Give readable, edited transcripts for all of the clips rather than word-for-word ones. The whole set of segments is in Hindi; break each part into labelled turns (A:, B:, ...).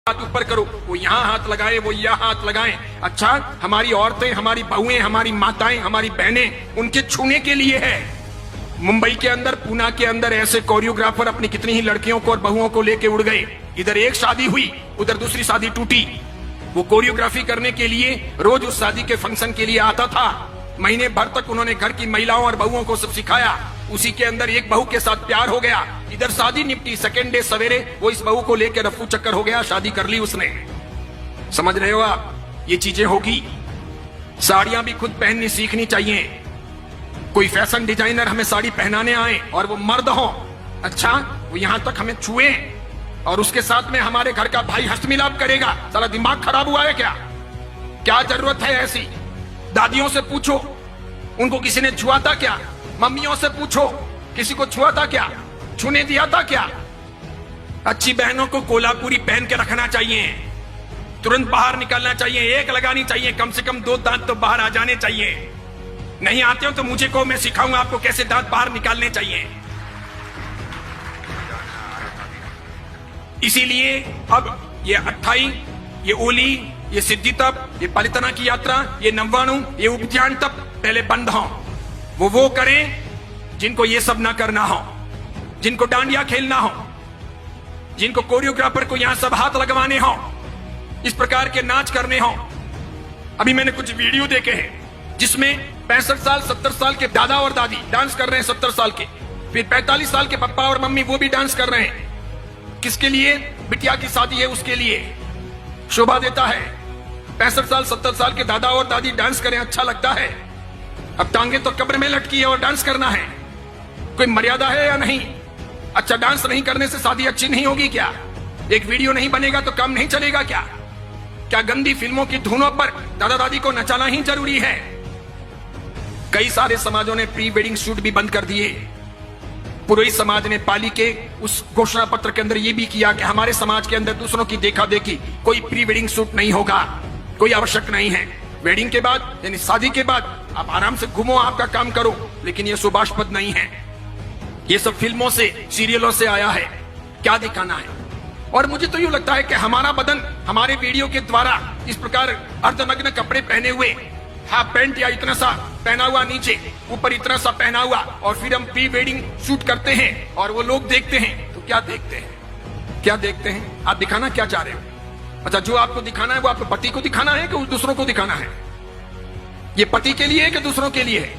A: हाथ ऊपर करो, वो यहाँ हाथ लगाए, वो यहाँ हाथ लगाएं। अच्छा, हमारी औरतें, हमारी बहुएं, हमारी माताएं, हमारी बहनें, उनके छूने के लिए है। मुंबई के अंदर, पूना के अंदर ऐसे कोरियोग्राफर अपनी कितनी ही लड़कियों को और बहुओं को लेके उड़ गए। इधर एक शादी हुई, उधर दूसरी शादी टूटी। वो कोरियोग्राफी करने के लिए रोज उस शादी के फंक्शन के लिए आता था। महीने भर तक उन्होंने घर की महिलाओं और बहुओं को सब सिखाया। उसी के अंदर एक बहू के साथ प्यार हो गया, इधर शादी निपटी। सेकेंड डे सवेरे वो इस बहू को लेकर रफू चक्कर हो गया, शादी कर ली उसने। समझ रहे हो आप? ये चीजें होगी। साड़ियां भी खुद पहननी सीखनी चाहिए। कोई फैशन डिजाइनर हमें साड़ी पहनाने आए और वो मर्द हो, अच्छा, वो यहां तक हमें छुए और उसके साथ में हमारे घर का भाई हस्तमिलाप करेगा। साला दिमाग खराब हुआ है क्या? क्या जरूरत है ऐसी? दादियों से पूछो, उनको किसी ने छुआ था क्या? मम्मियों से पूछो, किसी को छुआ था क्या? छूने दिया था क्या? अच्छी बहनों को कोल्हापुरी पहन के रखना चाहिए, तुरंत बाहर निकलना चाहिए, एक लगानी चाहिए, कम से कम 2 दांत तो बाहर आ जाने चाहिए। नहीं आते हो तो मुझे को, मैं सिखाऊंगा आपको कैसे दांत बाहर निकालने चाहिए। इसीलिए अब ये अट्ठाई, ये ओली, ये सिद्धि तप, ये पालितना की यात्रा, ये नव्वाणु, ये उपध्यान तप पहले बंद हो। वो करें जिनको ये सब ना करना हो, जिनको डांडिया खेलना हो, जिनको कोरियोग्राफर को यहां सब हाथ लगवाने हो, इस प्रकार के नाच करने हो। अभी मैंने कुछ वीडियो देखे हैं जिसमें 65 साल 70 साल के दादा और दादी डांस कर रहे हैं, 70 साल के, फिर 45 साल के पापा और मम्मी वो भी डांस कर रहे हैं। किसके लिए? बिटिया की शादी है उसके लिए। शोभा देता है। 65 साल 70 साल के दादा और दादी डांस करें, अच्छा लगता है। अब टांगे तो कब्र में लटकी है और डांस करना है, कोई मर्यादा है या नहीं? अच्छा, डांस नहीं करने से शादी अच्छी नहीं होगी क्या? एक वीडियो नहीं बनेगा तो काम नहीं चलेगा क्या? क्या गंदी फिल्मों की धुनों पर दादा दादी को नचाना ही जरूरी है? कई सारे समाजों ने प्री वेडिंग शूट भी बंद कर दिए। पुरोहित समाज ने पाली के उस घोषणा पत्र के अंदर यह भी किया कि हमारे समाज के अंदर दूसरों की देखा देखी कोई प्री वेडिंग शूट नहीं होगा, कोई आवश्यक नहीं है। वेडिंग के बाद यानी शादी के बाद आप आराम से घूमो, आपका काम करो, लेकिन यह सुभाषपद नहीं है। ये सब फिल्मों से, सीरियलों से आया है। क्या दिखाना है? और मुझे तो यूं लगता है कि हमारा बदन हमारे वीडियो के द्वारा इस प्रकार अर्धनग्न कपड़े पहने हुए, हाफ पैंट या इतना सा पहना हुआ नीचे, ऊपर इतना सा पहना हुआ, और फिर हम प्री वेडिंग शूट करते हैं और वो लोग देखते हैं तो क्या देखते हैं? क्या देखते हैं? आप दिखाना क्या चाह रहे हो? अच्छा, जो आपको दिखाना है वो आपके पति को दिखाना है कि दूसरों को दिखाना है? ये पति के लिए है कि दूसरों के लिए है?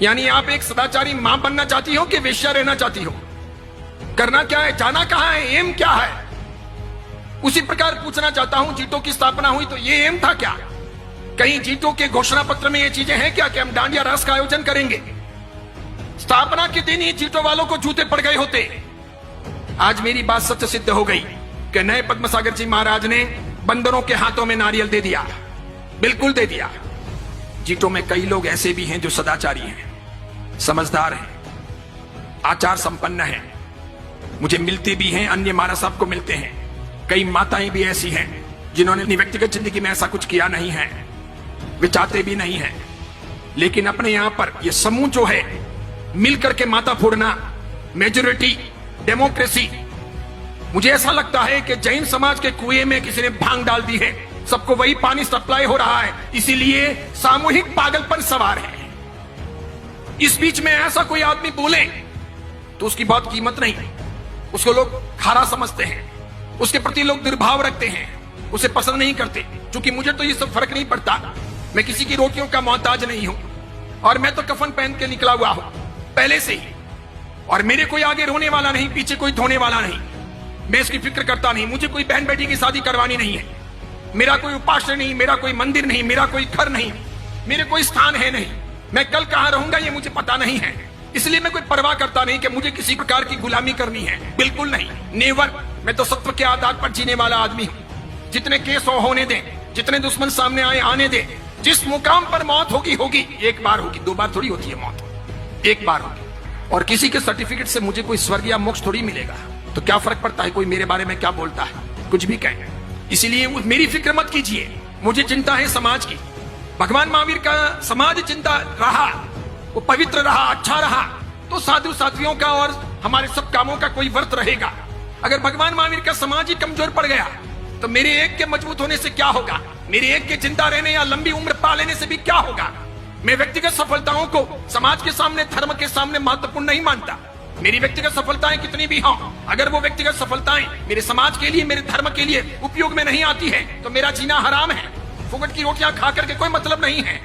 A: यानी आप एक सदाचारी मां बनना चाहती हो कि वेश्या रहना चाहती हो? करना क्या है? जाना कहां है? एम क्या है? उसी प्रकार पूछना चाहता हूं, जीटो की स्थापना हुई तो ये एम था क्या? कहीं जीटो के घोषणा पत्र में ये चीजें हैं क्या कि हम डांडिया रास का आयोजन करेंगे? स्थापना के दिन ही जीटो वालों को जूते पड़ गए होते। आज मेरी बात सच सिद्ध हो गई कि नए पद्मसागर जी महाराज ने बंदरों के हाथों में नारियल दे दिया, बिल्कुल दे दिया। जीटो में कई लोग ऐसे भी हैं जो सदाचारी हैं, समझदार हैं, आचार संपन्न हैं, मुझे मिलते भी हैं, अन्य महाराज साहब को मिलते हैं। कई माताएं भी ऐसी हैं जिन्होंने अपनी व्यक्तिगत जिंदगी में ऐसा कुछ किया नहीं है, वे चाहते भी नहीं है, लेकिन अपने यहां पर यह समूह जो है मिलकर के माता फोड़ना, मेजोरिटी, डेमोक्रेसी। मुझे ऐसा लगता है कि जैन समाज के कुएं में किसी ने भांग डाल दी है, सबको वही पानी सप्लाई हो रहा है, इसीलिए सामूहिक पागलपन सवार है। इस बीच में ऐसा कोई आदमी बोले तो उसकी बहुत कीमत नहीं, उसको लोग खारा समझते हैं, उसके प्रति लोग दुर्भाव रखते हैं, उसे पसंद नहीं करते। क्योंकि मुझे तो ये सब फर्क नहीं पड़ता, मैं किसी की रोटियों का मोहताज नहीं हूं, और मैं तो कफन पहन के निकला हुआ हूं पहले से ही, और मेरे कोई आगे रोने वाला नहीं, पीछे कोई धोने वाला नहीं। मैं इसकी फिक्र करता नहीं, मुझे कोई बहन बेटी की शादी करवानी नहीं है, मेरा कोई उपास्य नहीं, मेरा कोई मंदिर नहीं, मेरा कोई घर नहीं, मेरे कोई स्थान है नहीं, मैं कल कहां रहूंगा ये मुझे पता नहीं है, इसलिए मैं कोई परवाह करता नहीं कि मुझे किसी प्रकार की गुलामी करनी है, बिल्कुल नहीं, नेवर। मैं तो सत्व के आधार पर जीने वाला आदमी हूं। जितने केस होने दें, जितने दुश्मन सामने आए आने दें, जिस मुकाम पर मौत होगी होगी, एक बार होगी, 2 बार थोड़ी होती है मौत, एक बार होगी। और किसी के सर्टिफिकेट से मुझे कोई स्वर्ग या मोक्ष थोड़ी मिलेगा, तो क्या फर्क पड़ता है कोई मेरे बारे में क्या बोलता है, कुछ भी कहे। इसीलिए मेरी फिक्र मत कीजिए, मुझे चिंता है समाज की। भगवान महावीर का समाज चिंता रहा, वो पवित्र रहा, अच्छा रहा, तो साधु साध्वियों का और हमारे सब कामों का कोई व्रत रहेगा। अगर भगवान महावीर का समाज ही कमजोर पड़ गया तो मेरे एक के मजबूत होने से क्या होगा? मेरे एक के जिंदा रहने या लंबी उम्र पा लेने से भी क्या होगा? मैं व्यक्तिगत सफलताओं को समाज के सामने, धर्म के सामने महत्वपूर्ण नहीं मानता। मेरी व्यक्तिगत सफलताएं कितनी भी हों, अगर वो व्यक्तिगत सफलताएं मेरे समाज के लिए, मेरे धर्म के लिए उपयोग में नहीं आती है तो मेरा जीना हराम है। फुकट की रोटियां खा करके कोई मतलब नहीं है।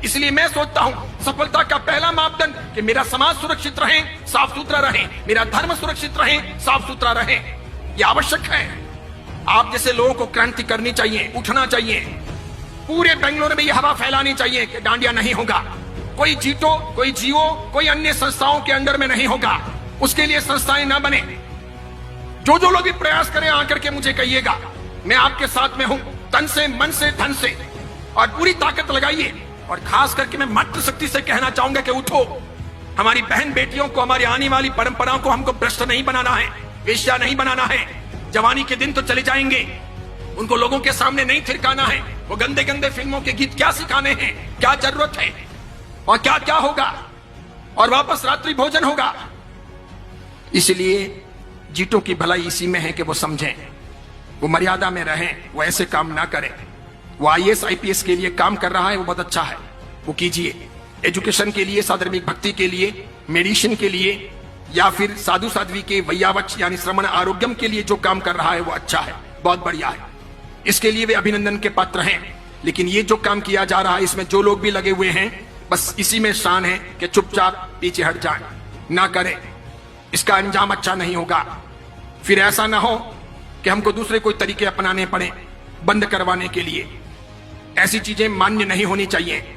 A: इसलिए मैं सोचता हूं सफलता का पहला मापदंड कि मेरा समाज सुरक्षित रहे, साफ सुथरा रहे, मेरा धर्म सुरक्षित रहे, साफ सुथरा रहे। यह आवश्यक है। आप जैसे लोगों को क्रांति करनी चाहिए, उठना चाहिए। पूरे बेंगलुरु में यह हवा फैलानी चाहिए कि डांडिया नहीं होगा, कोई जीतो, कोई जियो, कोई अन्य संस्थाओं के अंडर में नहीं होगा। उसके लिए संस्थाएं ना बने। जो लोग भी प्रयास करें आकर के मुझे कहिएगा, मैं आपके साथ में हूं, तन से, मन से, धन से, और पूरी ताकत लगाइए। और खास करके मैं मंत्र शक्ति से कहना चाहूंगा कि उठो। हमारी बहन बेटियों को, हमारी आने वाली परंपराओं को हमको भ्रष्ट नहीं बनाना है, वेश्या नहीं बनाना है। जवानी के दिन तो चले जाएंगे, उनको लोगों के सामने नहीं थिरकाना है। वो गंदे गंदे फिल्मों के गीत क्या सिखाने हैं, क्या जरूरत है, और क्या क्या होगा, और वापस रात्रि भोजन होगा। इसलिए जीतों की भलाई इसी में है कि वो समझें, वो मर्यादा में रहें, वो ऐसे काम ना करें। वो IAS IPS के लिए काम कर रहा है, वो बहुत अच्छा है, वो कीजिए। एजुकेशन के लिए, साधर्मिक भक्ति के लिए, मेडिसिन के लिए, या फिर साधु साध्वी के वैयावच यानी श्रवण आरोग्यम के लिए जो काम कर रहा है वो अच्छा है, बहुत बढ़िया है। इसके लिए वे अभिनंदन के पात्र हैं। लेकिन ये जो काम किया जा रहा है, इसमें जो लोग भी लगे हुए हैं, बस इसी में शान है कि चुपचाप पीछे हट जाएं, ना करें। इसका अंजाम अच्छा नहीं होगा। फिर ऐसा ना हो कि हमको दूसरे कोई तरीके अपनाने पड़े बंद करवाने के लिए। ऐसी चीजें मान्य नहीं होनी चाहिए।